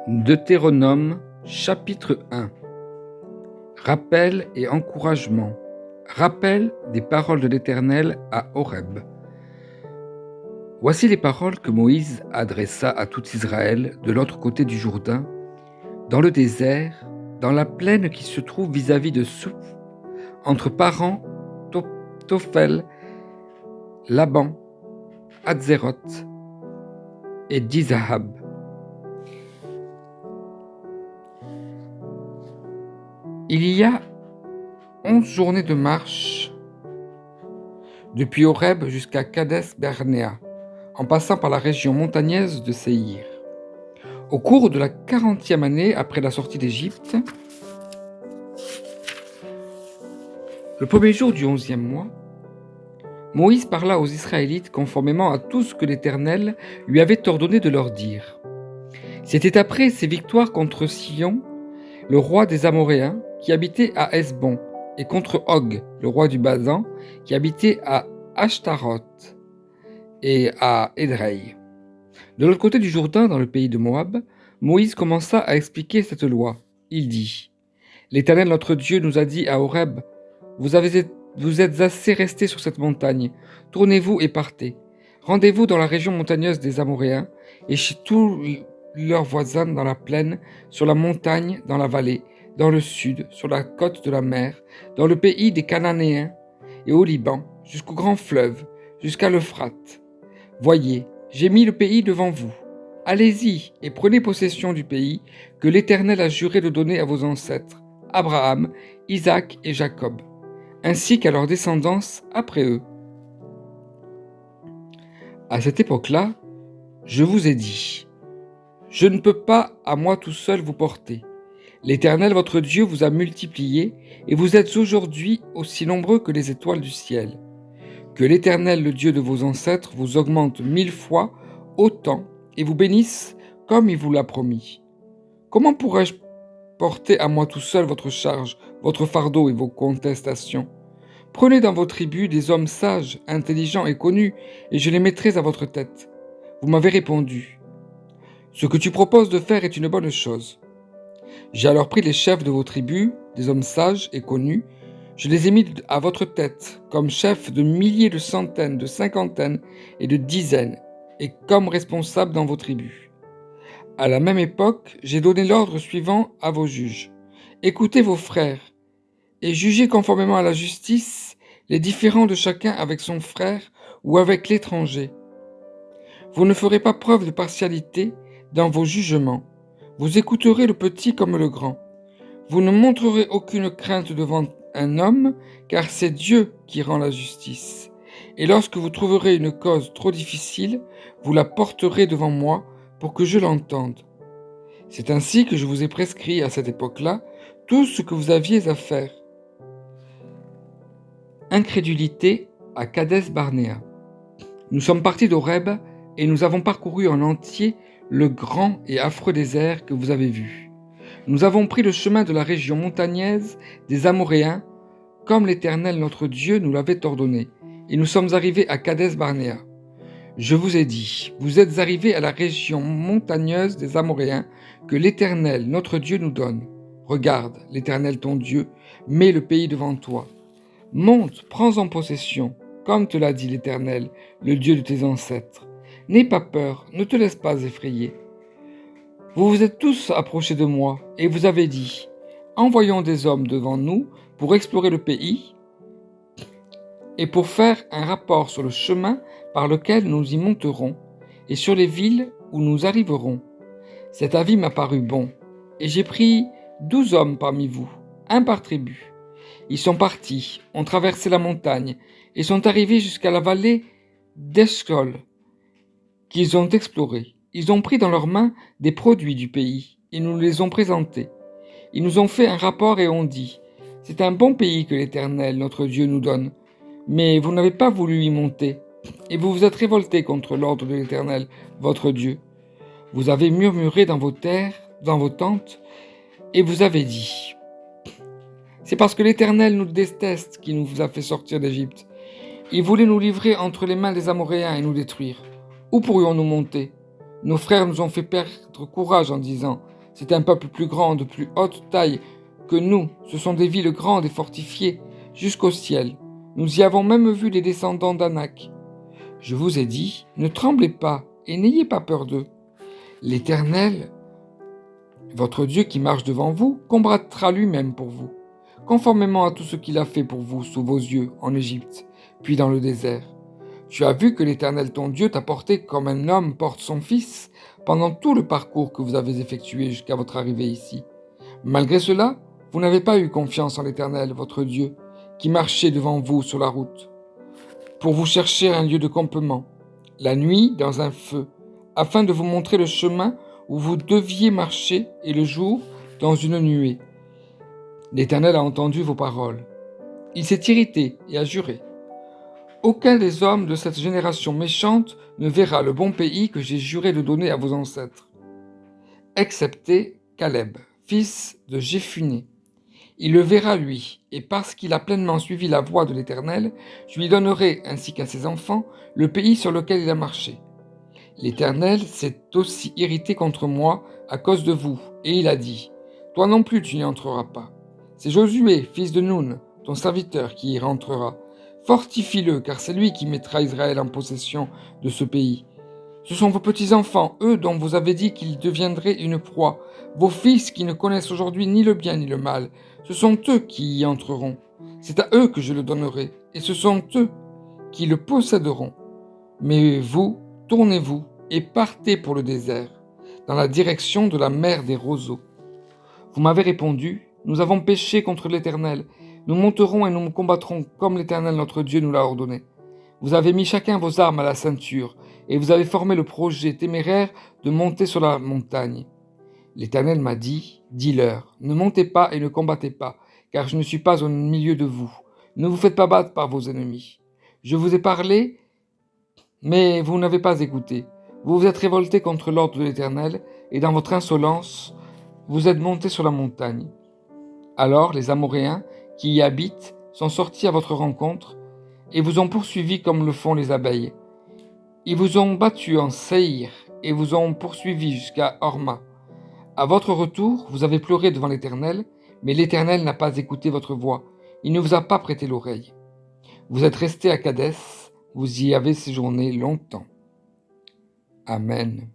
Deutéronome, chapitre 1. Rappel et encouragement. Rappel des paroles de l'Éternel à Horeb. Voici les paroles que Moïse adressa à tout Israël de l'autre côté du Jourdain, dans le désert, dans la plaine qui se trouve vis-à-vis de Souf, entre Paran, Tophel, Laban, Hatzéroth et Dizahab. Il y a 11 journées de marche depuis Horeb jusqu'à Kadès Barnéa, en passant par la région montagneuse de Séhir. Au cours de la 40e année après la sortie d'Égypte, le premier jour du 11e mois, Moïse parla aux Israélites conformément à tout ce que l'Éternel lui avait ordonné de leur dire. C'était après ses victoires contre Sihon, le roi des Amoréens, qui habitait à Hesbon, et contre Og, le roi du Basan, qui habitait à Ashtaroth et à Édrei. De l'autre côté du Jourdain, dans le pays de Moab, Moïse commença à expliquer cette loi. Il dit : L'Éternel notre Dieu nous a dit à Horeb : vous êtes assez restés sur cette montagne. Tournez-vous et partez. Rendez-vous dans la région montagneuse des Amoréens et chez tous leurs voisins dans la plaine, sur la montagne, dans la vallée, dans le sud, sur la côte de la mer, dans le pays des Cananéens et au Liban, jusqu'au grand fleuve, jusqu'à l'Euphrate. Voyez, j'ai mis le pays devant vous. Allez-y et prenez possession du pays que l'Éternel a juré de donner à vos ancêtres, Abraham, Isaac et Jacob, ainsi qu'à leurs descendants après eux. À cette époque-là, je vous ai dit : je ne peux pas à moi tout seul vous porter. L'Éternel votre Dieu vous a multiplié, et vous êtes aujourd'hui aussi nombreux que les étoiles du ciel. Que l'Éternel, le Dieu de vos ancêtres, vous augmente 1000 fois autant, et vous bénisse comme il vous l'a promis. Comment pourrais-je porter à moi tout seul votre charge, votre fardeau et vos contestations ? Prenez dans vos tribus des hommes sages, intelligents et connus, et je les mettrai à votre tête. Vous m'avez répondu : ce que tu proposes de faire est une bonne chose. J'ai alors pris les chefs de vos tribus, des hommes sages et connus, je les ai mis à votre tête, comme chefs de milliers, de centaines, de cinquantaines et de dizaines, et comme responsables dans vos tribus. À la même époque, j'ai donné l'ordre suivant à vos juges. Écoutez vos frères, et jugez conformément à la justice les différends de chacun avec son frère ou avec l'étranger. Vous ne ferez pas preuve de partialité dans vos jugements. Vous écouterez le petit comme le grand. Vous ne montrerez aucune crainte devant un homme, car c'est Dieu qui rend la justice. Et lorsque vous trouverez une cause trop difficile, vous la porterez devant moi pour que je l'entende. C'est ainsi que je vous ai prescrit à cette époque-là tout ce que vous aviez à faire. Incrédulité à Kadès Barnéa. Nous sommes partis d'Horeb et nous avons parcouru en entier le grand et affreux désert que vous avez vu. Nous avons pris le chemin de la région montagneuse des Amoréens, comme l'Éternel notre Dieu nous l'avait ordonné, et nous sommes arrivés à Kadès Barnéa. Je vous ai dit, vous êtes arrivés à la région montagneuse des Amoréens que l'Éternel notre Dieu nous donne. Regarde, l'Éternel ton Dieu met le pays devant toi. Monte, prends-en possession, comme te l'a dit l'Éternel, le Dieu de tes ancêtres. N'aie pas peur, ne te laisse pas effrayer. Vous vous êtes tous approchés de moi, et vous avez dit : envoyons des hommes devant nous pour explorer le pays et pour faire un rapport sur le chemin par lequel nous y monterons et sur les villes où nous arriverons. Cet avis m'a paru bon, et j'ai pris 12 hommes parmi vous, un par tribu. Ils sont partis, ont traversé la montagne et sont arrivés jusqu'à la vallée d'Eshcol, qu'ils ont explorée. Ils ont pris dans leurs mains des produits du pays et nous les ont présentés. Ils nous ont fait un rapport et ont dit : c'est un bon pays que l'Éternel, notre Dieu, nous donne. Mais vous n'avez pas voulu y monter, et vous vous êtes révoltés contre l'ordre de l'Éternel, votre Dieu. Vous avez murmuré dans vos terres, dans vos tentes, et vous avez dit : c'est parce que l'Éternel nous déteste qu'il nous a fait sortir d'Égypte. Il voulait nous livrer entre les mains des Amoréens et nous détruire. Où pourrions-nous monter ? Nos frères nous ont fait perdre courage en disant : C'est un peuple plus grand, de plus haute taille que nous. Ce sont des villes grandes et fortifiées jusqu'au ciel. Nous y avons même vu les descendants d'Anak. Je vous ai dit, ne tremblez pas et n'ayez pas peur d'eux. L'Éternel, votre Dieu qui marche devant vous, combattra lui-même pour vous, conformément à tout ce qu'il a fait pour vous sous vos yeux en Égypte, puis dans le désert. Tu as vu que l'Éternel ton Dieu t'a porté comme un homme porte son fils pendant tout le parcours que vous avez effectué jusqu'à votre arrivée ici. Malgré cela, vous n'avez pas eu confiance en l'Éternel, votre Dieu, qui marchait devant vous sur la route, pour vous chercher un lieu de campement, la nuit dans un feu, afin de vous montrer le chemin où vous deviez marcher, et le jour dans une nuée. L'Éternel a entendu vos paroles. Il s'est irrité et a juré. Aucun des hommes de cette génération méchante ne verra le bon pays que j'ai juré de donner à vos ancêtres, excepté Caleb, fils de Jéphuné. Il le verra lui, et parce qu'il a pleinement suivi la voie de l'Éternel, je lui donnerai, ainsi qu'à ses enfants, le pays sur lequel il a marché. L'Éternel s'est aussi irrité contre moi à cause de vous, et il a dit, « Toi non plus tu n'y entreras pas. C'est Josué, fils de Nun, ton serviteur, qui y rentrera. Fortifie-le, car c'est lui qui mettra Israël en possession de ce pays. Ce sont vos petits-enfants, eux dont vous avez dit qu'ils deviendraient une proie, vos fils qui ne connaissent aujourd'hui ni le bien ni le mal. Ce sont eux qui y entreront. C'est à eux que je le donnerai, et ce sont eux qui le posséderont. Mais vous, tournez-vous et partez pour le désert, dans la direction de la mer des roseaux. Vous m'avez répondu, nous avons péché contre l'Éternel. Nous monterons et nous combattrons comme l'Éternel notre Dieu nous l'a ordonné. Vous avez mis chacun vos armes à la ceinture, et vous avez formé le projet téméraire de monter sur la montagne. L'Éternel m'a dit, dis-leur, ne montez pas et ne combattez pas, car je ne suis pas au milieu de vous. Ne vous faites pas battre par vos ennemis. Je vous ai parlé, mais vous n'avez pas écouté. Vous vous êtes révoltés contre l'ordre de l'Éternel, et dans votre insolence, vous êtes montés sur la montagne. Alors les Amoréens, qui y habitent, sont sortis à votre rencontre, et vous ont poursuivi comme le font les abeilles. Ils vous ont battu en Séhir, et vous ont poursuivi jusqu'à Horma. À votre retour, vous avez pleuré devant l'Éternel, mais l'Éternel n'a pas écouté votre voix. Il ne vous a pas prêté l'oreille. Vous êtes restés à Kadès, vous y avez séjourné longtemps. Amen.